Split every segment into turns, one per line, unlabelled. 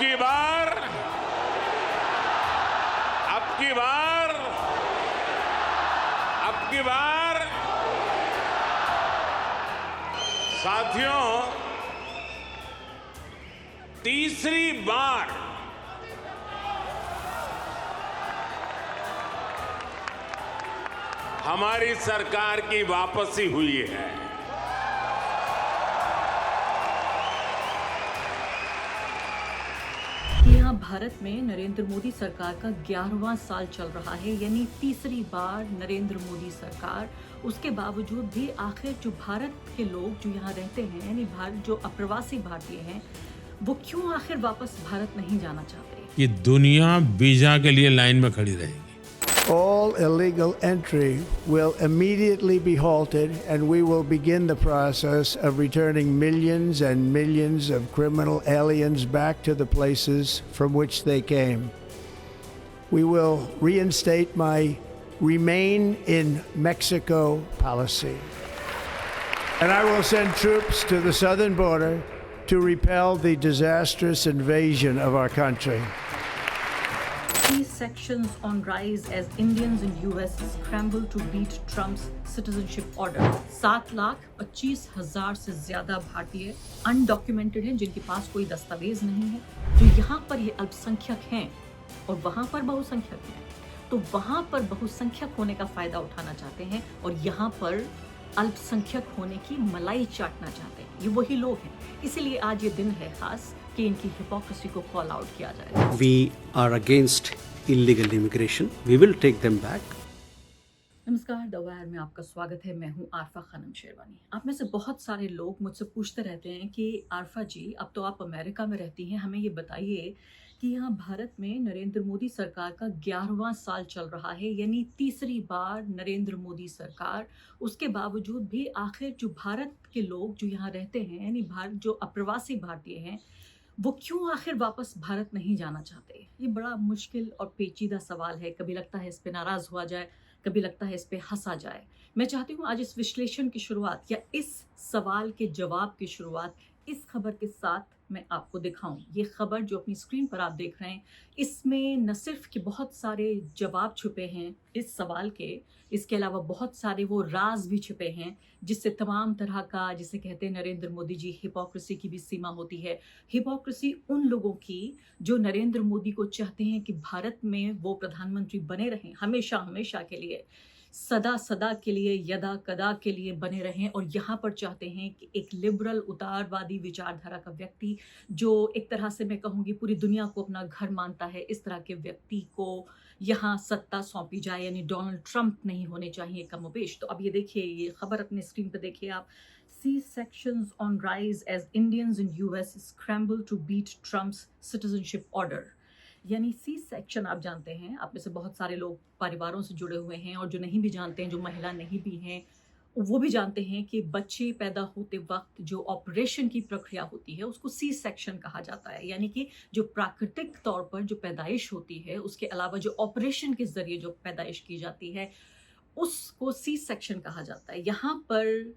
की बार अब की बार साथियों, तीसरी बार हमारी सरकार की वापसी हुई है।
यहाँ भारत में नरेंद्र मोदी सरकार का 11वां साल चल रहा है, यानी तीसरी बार नरेंद्र मोदी सरकार। उसके बावजूद भी आखिर जो भारत के लोग जो यहाँ रहते हैं, यानी भारत जो अप्रवासी भारतीय हैं, वो क्यों आखिर वापस भारत नहीं जाना चाहते?
ये दुनिया वीजा के लिए लाइन में खड़ी रहेगी।
All illegal entry will immediately be halted, and we will begin the process of returning millions and millions of criminal aliens back to the places from which they came. We will reinstate my Remain in Mexico policy. And I will send troops to the southern border to repel the disastrous invasion of our country.
These sections on rise as Indians in US scramble to beat Trump's citizenship order. 7,25,000 से ज्यादा भारतीय undocumented हैं, जिनके पास कोई दस्तावेज नहीं है, जो यहाँ पर ये अल्पसंख्यक हैं और वहाँ पर बहुसंख्यक हैं। तो वहाँ पर बहुसंख्यक होने का फायदा उठाना चाहते हैं और यहाँ पर अल्पसंख्यक होने की मलाई चाटना चाहते हैं। ये वही लोग हैं, इसीलिए आज ये दिन है खास कि इनकी हिपोक्रेसी को कॉल आउट किया जाए।
We are against illegal immigration. We will take them back.
नमस्कार, द वायर में आपका स्वागत है। मैं हूं आरफा खानम शेरवानी। आप में से बहुत सारे लोग मुझसे पूछते रहते हैं कि आरफा जी, अब तो आप अमेरिका में रहती हैं, हमें ये बताइए कि यहाँ भारत में नरेंद्र मोदी सरकार का 11वां साल चल रहा है, यानी तीसरी बार नरेंद्र मोदी सरकार। उसके बावजूद भी आखिर जो भारत के लोग जो यहाँ रहते हैं, यानी भारत जो अप्रवासी भारतीय हैं, वो क्यों आखिर वापस भारत नहीं जाना चाहते? ये बड़ा मुश्किल और पेचीदा सवाल है। कभी लगता है इस पे नाराज हुआ जाए, कभी लगता है इस पे हंसा जाए। मैं चाहती हूँ आज इस विश्लेषण की शुरुआत या इस सवाल के जवाब की शुरुआत इस खबर के साथ मैं आपको दिखाऊं। ये खबर जो अपनी स्क्रीन पर आप देख रहे हैं, इसमें न सिर्फ कि बहुत सारे जवाब छुपे हैं इस सवाल के, इसके अलावा बहुत सारे वो राज भी छुपे हैं जिससे तमाम तरह का, जिसे कहते हैं नरेंद्र मोदी जी, हिपोक्रेसी की भी सीमा होती है। हिपोक्रेसी उन लोगों की जो नरेंद्र मोदी को चाहते हैं कि भारत में वो प्रधानमंत्री बने रहें, हमेशा हमेशा के लिए, सदा सदा के लिए, यदा कदा के लिए बने रहें, और यहाँ पर चाहते हैं कि एक लिबरल उदारवादी विचारधारा का व्यक्ति, जो एक तरह से मैं कहूँगी पूरी दुनिया को अपना घर मानता है, इस तरह के व्यक्ति को यहाँ सत्ता सौंपी जाए, यानी डोनाल्ड ट्रंप नहीं होने चाहिए कमोबेश। तो अब ये देखिए, ये खबर अपने स्क्रीन पर देखिए आप। See sections on rise as Indians in US scramble to beat Trump's citizenship order. यानी सी सेक्शन आप जानते हैं, आप में से बहुत सारे लोग परिवारों से जुड़े हुए हैं, और जो नहीं भी जानते हैं, जो महिला नहीं भी हैं, वो भी जानते हैं कि बच्चे पैदा होते वक्त जो ऑपरेशन की प्रक्रिया होती है उसको सी सेक्शन कहा जाता है। यानी कि जो प्राकृतिक तौर पर जो पैदाइश होती है, उसके अलावा जो ऑपरेशन के जरिए जो पैदाइश की जाती है, उसको सी सेक्शन कहा जाता है। यहाँ पर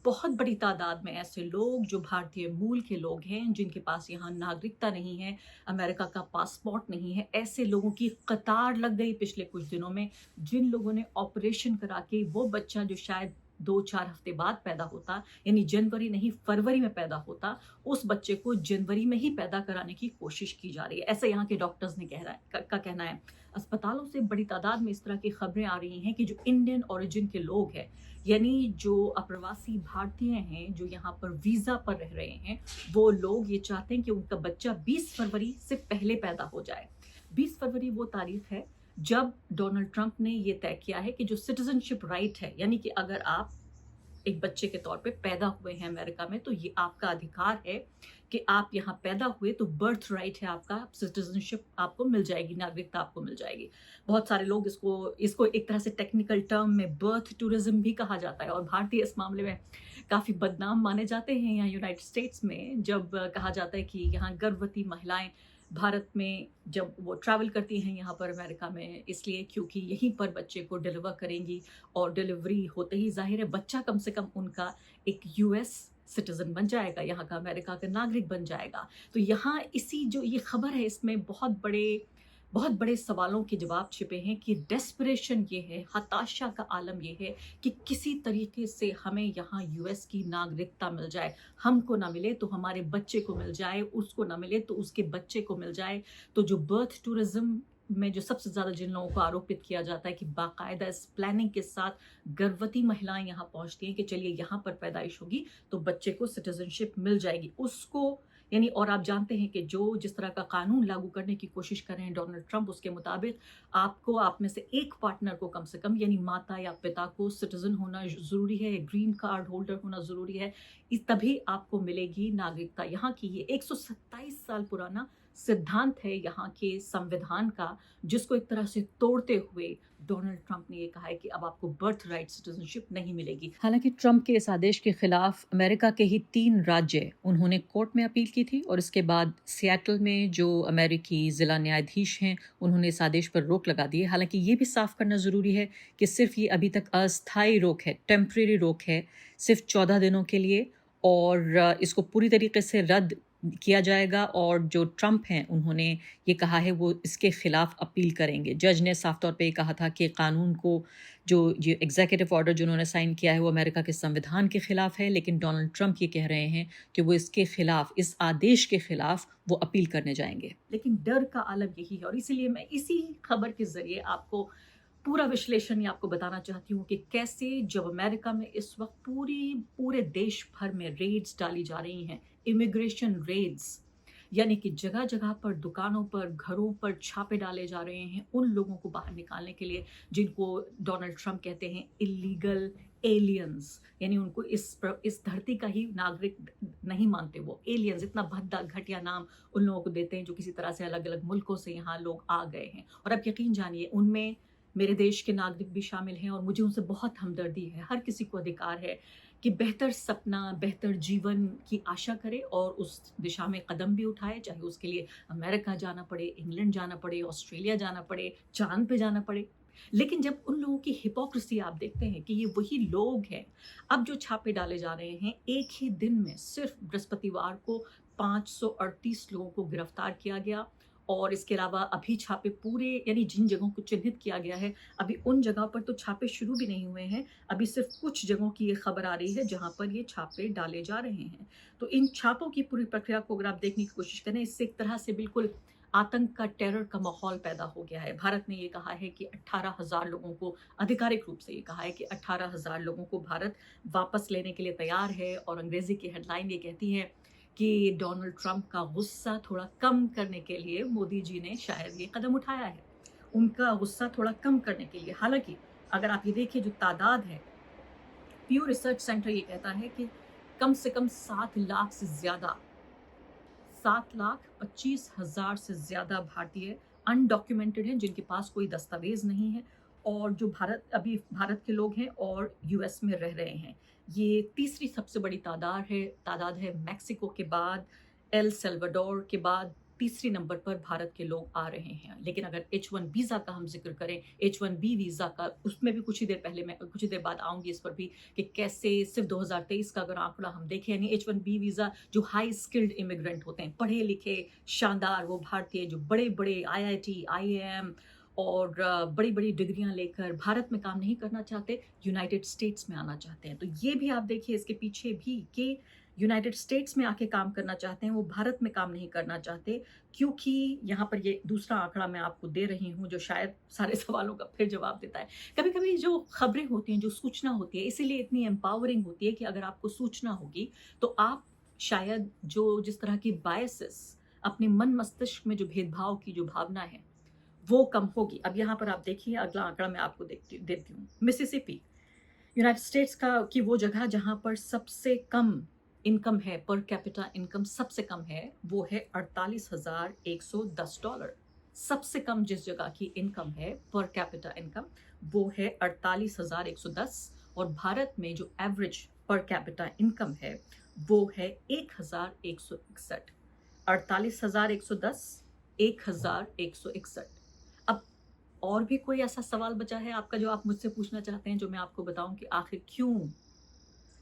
बहुत बड़ी तादाद में ऐसे लोग जो भारतीय मूल के लोग हैं, जिनके पास यहाँ नागरिकता नहीं है, अमेरिका का पासपोर्ट नहीं है, ऐसे लोगों की कतार लग गई पिछले कुछ दिनों में, जिन लोगों ने ऑपरेशन करा के वो बच्चा जो शायद 2-4 हफ्ते बाद पैदा होता, यानी जनवरी नहीं फरवरी में पैदा होता, उस बच्चे को जनवरी में ही पैदा कराने की कोशिश की जा रही है। ऐसे यहाँ के डॉक्टर्स ने कहना है। अस्पतालों से बड़ी तादाद में इस तरह की खबरें आ रही हैं कि जो इंडियन ओरिजिन के लोग हैं, यानी जो अप्रवासी भारतीय हैं, जो यहाँ पर वीजा पर रह रहे हैं, वो लोग ये चाहते हैं कि उनका बच्चा 20 फरवरी से पहले पैदा हो जाए। 20 फरवरी वो तारीख है जब डोनाल्ड ट्रंप ने ये तय किया है कि जो सिटीजनशिप राइट है, यानी कि अगर आप एक बच्चे के तौर पे पैदा हुए हैं अमेरिका में, तो ये आपका अधिकार है कि आप यहाँ पैदा हुए तो बर्थ राइट है आपका, सिटीजनशिप आपको मिल जाएगी, नागरिकता आपको मिल जाएगी। बहुत सारे लोग इसको एक तरह से टेक्निकल टर्म में बर्थ टूरिज्म भी कहा जाता है, और भारतीय इस मामले में काफ़ी बदनाम माने जाते हैं यहाँ यूनाइटेड स्टेट्स में, जब कहा जाता है कि यहाँ गर्भवती महिलाएं भारत में जब वो ट्रैवल करती हैं यहाँ पर अमेरिका में, इसलिए क्योंकि यहीं पर बच्चे को डिलीवर करेंगी, और डिलीवरी होते ही जाहिर है बच्चा कम से कम उनका एक यूएस सिटीजन बन जाएगा, यहाँ का अमेरिका का नागरिक बन जाएगा। तो यहाँ इसी जो ये खबर है इसमें बहुत बड़े सवालों के जवाब छिपे हैं कि डेस्परेशन ये है, हताशा का आलम ये है कि किसी तरीके से हमें यहाँ यूएस की नागरिकता मिल जाए। हमको ना मिले तो हमारे बच्चे को मिल जाए, उसको ना मिले तो उसके बच्चे को मिल जाए। तो जो बर्थ टूरिज्म में जो सबसे ज़्यादा जिन लोगों को आरोपित किया जाता है कि बाकायदा इस प्लानिंग के साथ गर्भवती महिलाएं यहाँ पहुँचती हैं कि चलिए यहाँ पर पैदाइश होगी तो बच्चे को सिटीजनशिप मिल जाएगी उसको, यानी और आप जानते हैं कि जो जिस तरह का कानून लागू करने की कोशिश कर रहे हैं डोनाल्ड ट्रंप, उसके मुताबिक आपको आप में से एक पार्टनर को कम से कम यानी माता या पिता को सिटीजन होना ज़रूरी है, ग्रीन कार्ड होल्डर होना ज़रूरी है, तभी आपको मिलेगी नागरिकता यहाँ की। ये 127 साल पुराना सिद्धांत है यहाँ के संविधान का, जिसको एक तरह से तोड़ते हुए डोनाल्ड ट्रंप ने ये कहा है कि अब आपको बर्थ राइट सिटीजनशिप नहीं मिलेगी। हालांकि ट्रंप के इस आदेश के खिलाफ अमेरिका के ही 3 राज्य उन्होंने कोर्ट में अपील की थी और इसके बाद सिएटल में जो अमेरिकी जिला न्यायाधीश हैं उन्होंने इस आदेश पर रोक लगा दी है। हालांकि ये भी साफ करना ज़रूरी है कि सिर्फ ये अभी तक अस्थायी रोक है, टेम्परेरी रोक है, सिर्फ 14 दिनों के लिए, और इसको पूरी तरीके से रद्द किया जाएगा। और जो ट्रंप हैं उन्होंने ये कहा है वो इसके खिलाफ अपील करेंगे। जज ने साफ तौर पे ये कहा था कि कानून को जो ये एग्जीक्यूटिव ऑर्डर जो उन्होंने साइन किया है वो अमेरिका के संविधान के खिलाफ है, लेकिन डोनाल्ड ट्रंप ये कह रहे हैं कि वो इसके खिलाफ, इस आदेश के खिलाफ वो अपील करने जाएंगे। लेकिन डर का आलम यही है और इसीलिए मैं इसी खबर के जरिए आपको पूरा विश्लेषण आपको बताना चाहती हूँ कि कैसे जब अमेरिका में इस वक्त पूरे देश भर में रेड्स डाली जा रही हैं, इमिग्रेशन रेड्स, यानी कि जगह जगह पर दुकानों पर, घरों पर छापे डाले जा रहे हैं उन लोगों को बाहर निकालने के लिए जिनको डोनाल्ड ट्रंप कहते हैं इलीगल एलियंस, यानी उनको इस धरती का ही नागरिक नहीं मानते। वो एलियंस, इतना भद्दा घटिया नाम उन लोगों को देते हैं जो किसी तरह से अलग अलग मुल्कों से यहाँ लोग आ गए हैं। और अब यकीन जानिए उनमें मेरे देश के नागरिक भी शामिल हैं और मुझे उनसे बहुत हमदर्दी है। हर किसी को अधिकार है कि बेहतर सपना, बेहतर जीवन की आशा करे और उस दिशा में कदम भी उठाए, चाहे उसके लिए अमेरिका जाना पड़े, इंग्लैंड जाना पड़े, ऑस्ट्रेलिया जाना पड़े, चांद पे जाना पड़े। लेकिन जब उन लोगों की हिपोक्रेसी आप देखते हैं कि ये वही लोग हैं, अब जो छापे डाले जा रहे हैं, एक ही दिन में सिर्फ बृहस्पतिवार को 538 लोगों को गिरफ्तार किया गया। और इसके अलावा अभी छापे पूरे, यानी जिन जगहों को चिन्हित किया गया है अभी उन जगह पर तो छापे शुरू भी नहीं हुए हैं, अभी सिर्फ कुछ जगहों की ये खबर आ रही है जहां पर ये छापे डाले जा रहे हैं। तो इन छापों की पूरी प्रक्रिया को अगर आप देखने की कोशिश करें, इससे एक तरह से बिल्कुल आतंक का, टेरर का माहौल पैदा हो गया है। भारत ने ये कहा है कि 18,000 लोगों को, आधिकारिक रूप से ये कहा है कि 18,000 लोगों को भारत वापस लेने के लिए तैयार है। और अंग्रेजी की हेडलाइन ये कहती है कि डोनाल्ड ट्रंप का गुस्सा थोड़ा कम करने के लिए मोदी जी ने शायद ये कदम उठाया है, उनका गुस्सा थोड़ा कम करने के लिए। हालांकि अगर आप ये देखिए जो तादाद है, प्यू रिसर्च सेंटर ये कहता है कि कम से कम 7 लाख से ज़्यादा, 7,25,000 से ज़्यादा भारतीय अनडॉक्यूमेंटेड हैं जिनके पास कोई दस्तावेज नहीं है और जो भारत के लोग हैं और यूएस में रह रहे हैं। ये तीसरी सबसे बड़ी तादाद है मैक्सिको के बाद, एल सल्वाडोर के बाद तीसरी नंबर पर भारत के लोग आ रहे हैं। लेकिन अगर H1 वीज़ा का हम जिक्र करें, H1B वीज़ा का, उसमें भी कुछ ही देर बाद आऊँगी इस पर भी कि कैसे सिर्फ 2023 का अगर आंकड़ा हम देखें, यानी H1B वीज़ा जो हाई स्किल्ड इमिग्रेंट होते हैं, पढ़े लिखे शानदार वो भारतीय जो बड़े बड़े IIT, IIM और बड़ी बड़ी डिग्रियां लेकर भारत में काम नहीं करना चाहते, यूनाइटेड स्टेट्स में आना चाहते हैं। तो ये भी आप देखिए इसके पीछे भी कि यूनाइटेड स्टेट्स में आके काम करना चाहते हैं, वो भारत में काम नहीं करना चाहते, क्योंकि यहाँ पर ये दूसरा आंकड़ा मैं आपको दे रही हूँ जो शायद सारे सवालों का फिर जवाब देता है। कभी कभी जो खबरें होती हैं, जो सूचना होती है, इसीलिए इतनी एम्पावरिंग होती है कि अगर आपको सूचना होगी तो आप शायद जिस तरह की बायसेस, अपने मन मस्तिष्क में जो भेदभाव की जो भावना है वो कम होगी। अब यहाँ पर आप देखिए अगला आंकड़ा मैं आपको देती हूँ। मिसिसिपी यूनाइटेड स्टेट्स की वो जगह जहाँ पर सबसे कम इनकम है, पर कैपिटा इनकम सबसे कम है, वो है $48,110। सबसे कम जिस जगह की इनकम है, पर कैपिटा इनकम, वो है 48,110। और भारत में जो एवरेज पर कैपिटा इनकम है वो है 1,161। 48,110, 1,161। अब और भी कोई ऐसा सवाल बचा है आपका जो आप मुझसे पूछना चाहते हैं, जो मैं आपको बताऊं कि आखिर क्यों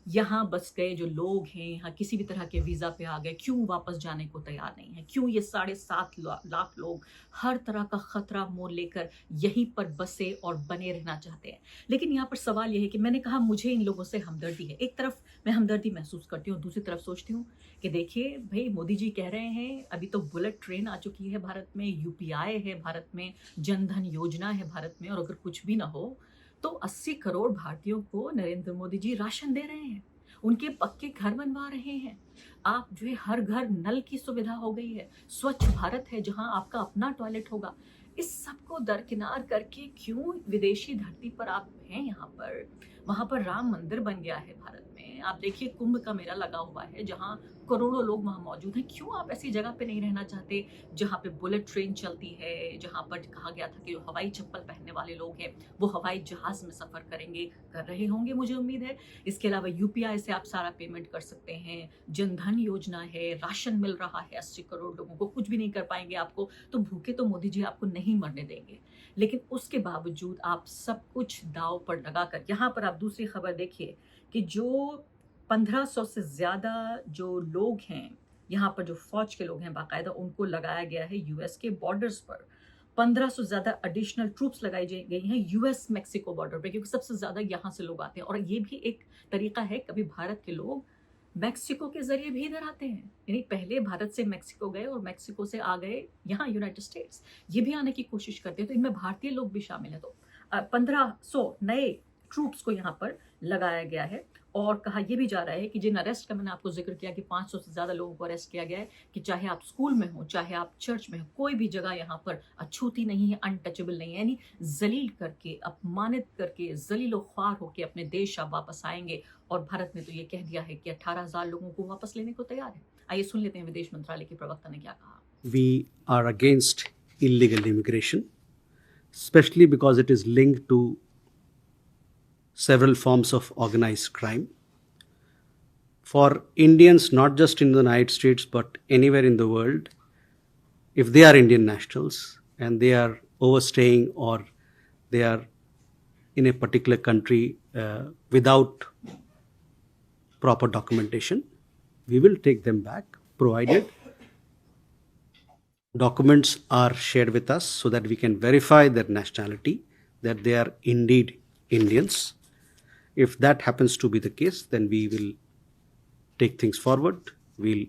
यहाँ बस गए जो लोग हैं, यहाँ किसी भी तरह के वीज़ा पे आ गए, क्यों वापस जाने को तैयार नहीं है? क्यों ये 7.5 लाख लोग हर तरह का खतरा मोल लेकर यहीं पर बसे और बने रहना चाहते हैं? लेकिन यहाँ पर सवाल ये है कि मैंने कहा मुझे इन लोगों से हमदर्दी है। एक तरफ मैं हमदर्दी महसूस करती हूँ, दूसरी तरफ सोचती हूँ कि देखिए भाई, मोदी जी कह रहे हैं अभी तो बुलेट ट्रेन आ चुकी है भारत में, यूपीआई है भारत में, जनधन योजना है भारत में, और अगर कुछ भी ना हो तो 80 करोड़ भारतीयों को नरेंद्र मोदी जी राशन दे रहे हैं, उनके पक्के घर बनवा रहे हैं। आप जो है हर घर नल की सुविधा हो गई है, स्वच्छ भारत है जहां आपका अपना टॉयलेट होगा। इस सब को दरकिनार करके क्यों विदेशी धरती पर आप हैं यहाँ पर? वहां पर राम मंदिर बन गया है भारत में, आप देखिए कुंभ का मेला लगा हुआ है जहां करोड़ों लोग वहां मौजूद हैं। क्यों आप ऐसी जगह पे नहीं रहना चाहते जहां पे बुलेट ट्रेन चलती है, जहां पर कहा गया था कि जो हवाई चप्पल पहनने वाले लोग हैं वो हवाई जहाज में सफर करेंगे, कर रहे होंगे मुझे उम्मीद है। इसके अलावा यूपीआई से आप सारा पेमेंट कर सकते हैं, जनधन योजना है, राशन मिल रहा है 80 करोड़ लोगों को। कुछ भी नहीं कर पाएंगे आपको तो भूखे तो मोदी जी आपको नहीं मरने देंगे, लेकिन उसके बावजूद आप सब कुछ दाव पर लगाकर यहाँ पर आप दूसरी खबर देखिए कि जो 1500 से ज़्यादा जो लोग हैं यहाँ पर, जो फौज के लोग हैं बाकायदा, उनको लगाया गया है यूएस के बॉर्डर्स पर। 1500 से ज़्यादा एडिशनल ट्रूप्स लगाई गई हैं यूएस मैक्सिको बॉर्डर पे, क्योंकि सबसे ज़्यादा यहाँ से लोग आते हैं। और ये भी एक तरीका है, कभी भारत के लोग मैक्सिको के जरिए भी इधर आते हैं, यानी पहले भारत से मैक्सिको गए और मैक्सिको से आ गए यहाँ यूनाइटेड स्टेट्स, ये भी आने की कोशिश करते हैं। तो इनमें भारतीय लोग भी शामिल हैं। तो 1500 नए ट्रूप्स को यहाँ पर लगाया गया है। और कहा यह भी जा रहा है कि जिन अरेस्ट का मैंने आपको जिक्र किया कि 500 से ज़्यादा लोगों को अरेस्ट किया गया है, कि चाहे आप स्कूल में हो, चाहे आप चर्च में हो, कोई भी जगह यहाँ पर अछूती नहीं है, अनटचेबल नहीं है। यानी जलील करके, अपमानित करके, जलीलो ख्वार होकर अपने देश आप वापस आएंगे। और भारत ने तो ये कह दिया है कि 18,000 लोगों को वापस लेने को तैयार है। आइए सुन लेते हैं विदेश मंत्रालय के प्रवक्ता ने क्या कहा।
We are against illegal immigration, especially because it is linked to several forms of organized crime. For Indians, not just in the United States, but anywhere in the world, if they are Indian nationals and they are overstaying or they are in a particular country without proper documentation, we will take them back, provided documents are shared with us so that we can verify their nationality, that they are indeed Indians. If that happens to be the case, then we will take things forward. We'll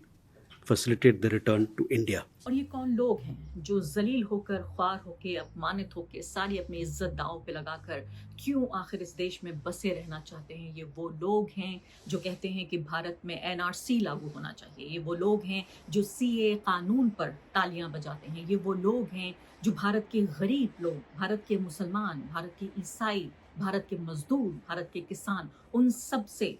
facilitate the return to India.
और ये कौन लोग हैं जो जलील होकर, ख्वार होकर, अपमानित होकर, सारी अपनी इज्जत दांव पे लगाकर क्यों आखिर इस देश में बसे रहना चाहते हैं? ये वो लोग हैं जो कहते हैं कि भारत में एनआरसी लागू होना चाहिए। ये वो लोग हैं जो सीए कानून पर तालियां बजाते हैं। ये वो लोग हैं जो भारत के गरीब लोग, भारत के मुसलमान, भारत के ईसाई, भारत के मजदूर, भारत के किसान, उन सब से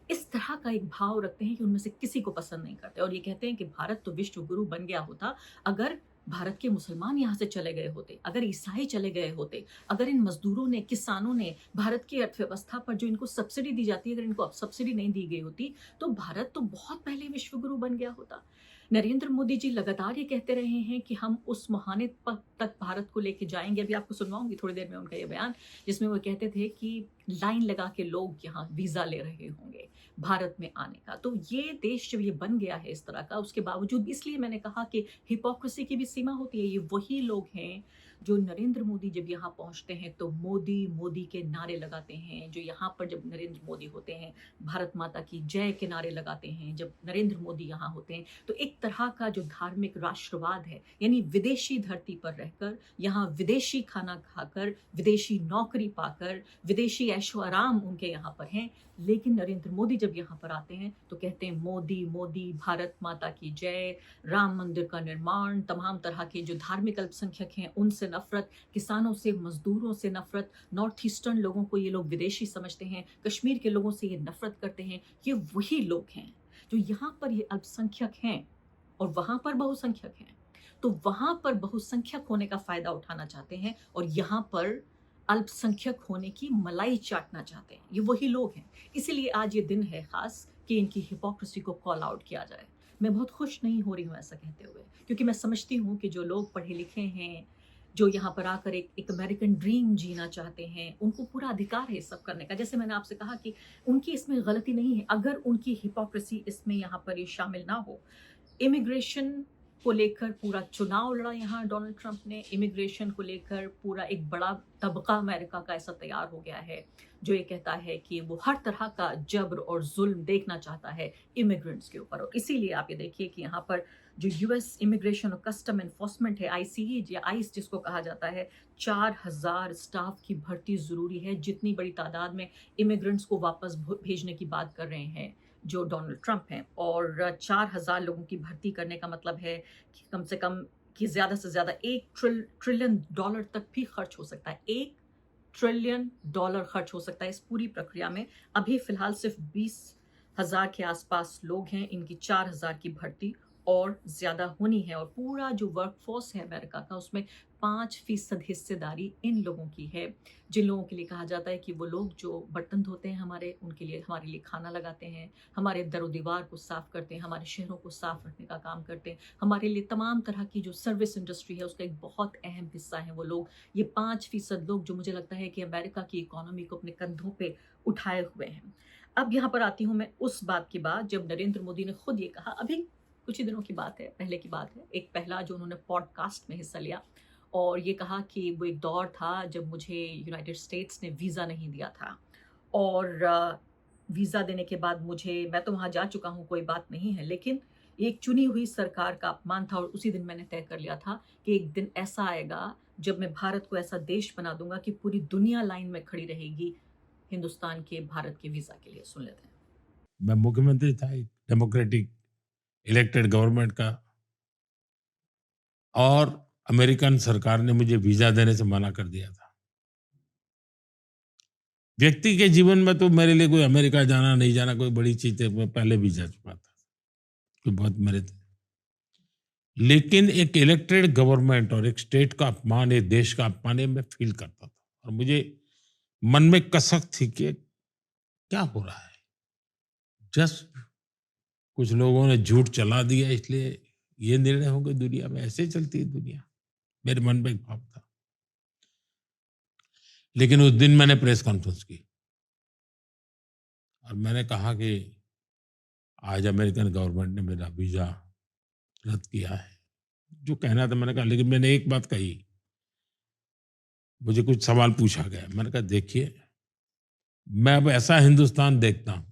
इस तरह का एक भाव रखते हैं कि उनमें से किसी को पसंद नहीं करते। और ये कहते हैं कि भारत तो विश्व गुरु बन गया होता अगर भारत के मुसलमान यहाँ से चले गए होते, अगर ईसाई चले गए होते, अगर इन मजदूरों ने, किसानों ने भारत की अर्थव्यवस्था पर जो इनको सब्सिडी दी जाती है, अगर इनको अब सब्सिडी नहीं दी गई होती तो भारत तो बहुत पहले विश्व गुरु बन गया होता। नरेंद्र मोदी जी लगातार ये कहते रहे हैं कि हम उस महानित पद तक भारत को लेके जाएंगे। अभी आपको सुनवाऊंगी थोड़ी देर में उनका ये बयान, जिसमें वो कहते थे कि लाइन लगा के लोग यहाँ वीजा ले रहे होंगे भारत में आने का। तो ये देश जब ये बन गया है इस तरह का, उसके बावजूद, इसलिए मैंने कहा कि हिपोक्रेसी की भी सीमा होती है। ये वही लोग हैं जो नरेंद्र मोदी जब यहाँ पहुँचते हैं तो मोदी मोदी के नारे लगाते हैं। जो यहाँ पर जब नरेंद्र मोदी होते हैं भारत माता की जय के नारे लगाते हैं। जब नरेंद्र मोदी यहाँ होते हैं तो एक तरह का जो धार्मिक राष्ट्रवाद है, यानी विदेशी धरती पर रहकर, यहाँ विदेशी खाना खाकर, विदेशी नौकरी पाकर, विदेशी ऐशो आराम उनके यहाँ पर हैं। लेकिन नरेंद्र मोदी जब यहाँ पर आते हैं तो कहते हैं मोदी मोदी, भारत माता की जय, राम मंदिर का निर्माण, तमाम तरह के जो धार्मिक अल्पसंख्यक हैं उनसे नफरत, किसानों से, मजदूरों से नफरत, नॉर्थ ईस्टर्न लोगों को ये लोग विदेशी समझते हैं, कश्मीर के लोगों से ये नफरत करते हैं। ये वही लोग हैं जो यहाँ पर ये अल्पसंख्यक हैं और वहाँ पर बहुसंख्यक हैं। तो वहाँ पर बहुसंख्यक होने का फायदा उठाना चाहते हैं और यहाँ पर अल्पसंख्यक होने की मलाई चाटना चाहते हैं। ये वही लोग हैं। इसीलिए आज ये दिन है खास कि इनकी हिपोक्रेसी को कॉल आउट किया जाए। मैं बहुत खुश नहीं हो रही हूँ ऐसा कहते हुए, क्योंकि मैं समझती हूँ कि जो लोग पढ़े लिखे हैं, जो यहाँ पर आकर एक अमेरिकन ड्रीम जीना चाहते हैं, उनको पूरा अधिकार है ये सब करने का। जैसे मैंने आपसे कहा कि उनकी इसमें गलती नहीं है, अगर उनकी हिपोक्रेसी इसमें यहाँ पर ये शामिल ना हो। इमिग्रेशन को लेकर पूरा चुनाव लड़ा यहाँ डोनाल्ड ट्रंप ने, इमिग्रेशन को लेकर पूरा एक बड़ा तबका अमेरिका का ऐसा तैयार हो गया है जो ये कहता है कि वो हर तरह का जबर और जुल्म देखना चाहता है इमिग्रेंट्स के ऊपर। और इसीलिए आप ये देखिए कि यहाँ पर जो यूएस इमिग्रेशन और कस्टम एनफोर्समेंट है, आईसीई या आइस जिसको कहा जाता है, 4000 स्टाफ की भर्ती जरूरी है। जितनी बड़ी तादाद में इमिग्रेंट्स को वापस भेजने की बात कर रहे हैं जो डोनाल्ड ट्रंप हैं, और 4000 लोगों की भर्ती करने का मतलब है कि कम से कम कि ज़्यादा से ज़्यादा $1 ट्रिलियन तक भी खर्च हो सकता है। $1 ट्रिलियन खर्च हो सकता है इस पूरी प्रक्रिया में। अभी फिलहाल सिर्फ 20,000 के आसपास लोग हैं, इनकी 4000 की भर्ती और ज़्यादा होनी है। और पूरा जो वर्कफोर्स है अमेरिका का, उसमें 5% हिस्सेदारी इन लोगों की है, जिन लोगों के लिए कहा जाता है कि वो लोग जो बर्तन धोते हैं हमारे हमारे लिए खाना लगाते हैं, हमारे दरो दीवार को साफ़ करते हैं, हमारे शहरों को साफ़ रखने का काम करते हैं, हमारे लिए तमाम तरह की जो सर्विस इंडस्ट्री है उसका एक बहुत अहम हिस्सा है वो लोग। ये 5% लोग जो मुझे लगता है कि अमेरिका की इकोनॉमी को अपने कंधों पर उठाए हुए हैं। अब यहाँ पर आती हूँ मैं उस बात की बात जब नरेंद्र मोदी ने खुद ये कहा, अभी कुछ ही दिनों की बात है, पहले की बात है, एक पहला जो उन्होंने पॉडकास्ट में हिस्सा लिया और ये कहा कि वो एक दौर था जब मुझे यूनाइटेड स्टेट्स ने वीज़ा नहीं दिया था, और वीज़ा देने के बाद मैं तो वहाँ जा चुका हूँ, कोई बात नहीं है, लेकिन एक चुनी हुई सरकार का अपमान था। और उसी दिन मैंने तय कर लिया था कि एक दिन ऐसा आएगा जब मैं भारत को ऐसा देश बना दूंगा कि पूरी दुनिया लाइन में खड़ी रहेगी हिंदुस्तान के, भारत के वीज़ा के लिए। सुन लेते हैं।
मैं मुख्यमंत्री था एक डेमोक्रेटिक इलेक्टेड गवर्नमेंट का, और अमेरिकन सरकार ने मुझे वीजा देने से मना कर दिया था। व्यक्ति के जीवन में तो मेरे लिए कोई अमेरिका जाना नहीं जाना कोई बड़ी चीज है, मैं पहले भी जा चुका था, कोई बहुत मेरे थे। लेकिन एक इलेक्टेड गवर्नमेंट और एक स्टेट का अपमान, एक देश का अपमान, मैं फील करता था और मुझे मन में कसक थी कि क्या हो रहा है, जस्ट कुछ लोगों ने झूठ चला दिया इसलिए ये निर्णय हो गए। दुनिया में ऐसे चलती है दुनिया, मेरे मन में एक भाव था। लेकिन उस दिन मैंने प्रेस कॉन्फ्रेंस की और मैंने कहा कि आज अमेरिकन गवर्नमेंट ने मेरा वीजा रद्द किया है, जो कहना था मैंने कहा। लेकिन मैंने एक बात कही, मुझे कुछ सवाल पूछा गया, मैंने कहा देखिए मैं अब ऐसा हिंदुस्तान देखता हूं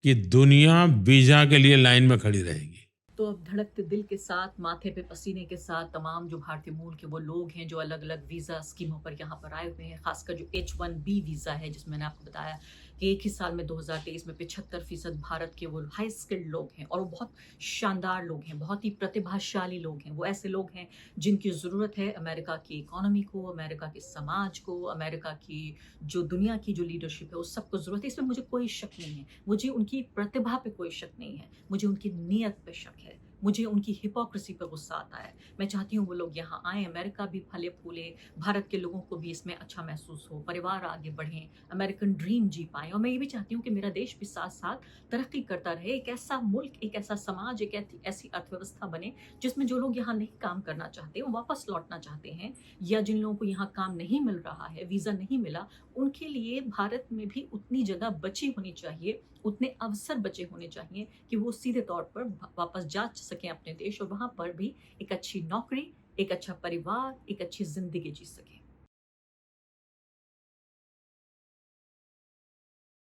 कि दुनिया वीजा के लिए लाइन में खड़ी रहेगी।
तो अब धड़कते दिल के साथ, माथे पे पसीने के साथ तमाम जो भारतीय मूल के वो लोग हैं जो अलग अलग वीज़ा स्कीमों पर यहाँ पर आए हुए हैं, खासकर जो H1B वीज़ा है, जिसमें मैंने आपको बताया कि एक ही साल में 2023 में 75% भारत के वो हाई स्किल्ड लोग हैं और वो बहुत शानदार लोग हैं, बहुत ही प्रतिभाशाली लोग हैं। वो ऐसे लोग हैं जिनकी ज़रूरत है अमेरिका की इकोनॉमी को, अमेरिका के समाज को, अमेरिका की जो दुनिया की जो लीडरशिप है उस सबको ज़रूरत है। इसमें मुझे कोई शक नहीं है, मुझे उनकी प्रतिभा पे कोई शक नहीं है, मुझे उनकी नीयत पे शक है, मुझे उनकी हिपोक्रेसी पर गुस्सा आता है। मैं चाहती हूँ वो लोग यहाँ आएँ, अमेरिका भी फले फूले, भारत के लोगों को भी इसमें अच्छा महसूस हो, परिवार आगे बढ़ें, अमेरिकन ड्रीम जी पाएँ। और मैं ये भी चाहती हूँ कि मेरा देश भी साथ साथ तरक्की करता रहे, एक ऐसा मुल्क, एक ऐसा समाज, एक ऐसी अर्थव्यवस्था बने जिसमें जो लोग यहाँ नहीं काम करना चाहते, वो वापस लौटना चाहते हैं, या जिन लोगों को यहाँ काम नहीं मिल रहा है, वीज़ा नहीं मिला, उनके लिए भारत में भी उतनी जगह बची होनी चाहिए, उतने अवसर बचे होने चाहिए कि वो सीधे तौर पर वापस जा सकें अपने देश और वहाँ पर भी एक अच्छी नौकरी, एक अच्छा परिवार, एक अच्छी जिंदगी जी सकें।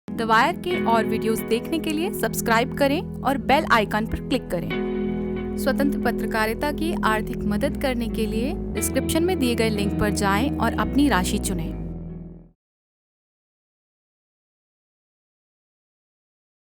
द वायर के और वीडियोस देखने के लिए सब्सक्राइब करें और बेल आइकन पर क्लिक करें। स्वतंत्र पत्रकारिता की आर्थिक मदद करने के लिए डिस्क्रिप्शन में दिए गए लिंक पर जाएं और अपनी राशि चुनें।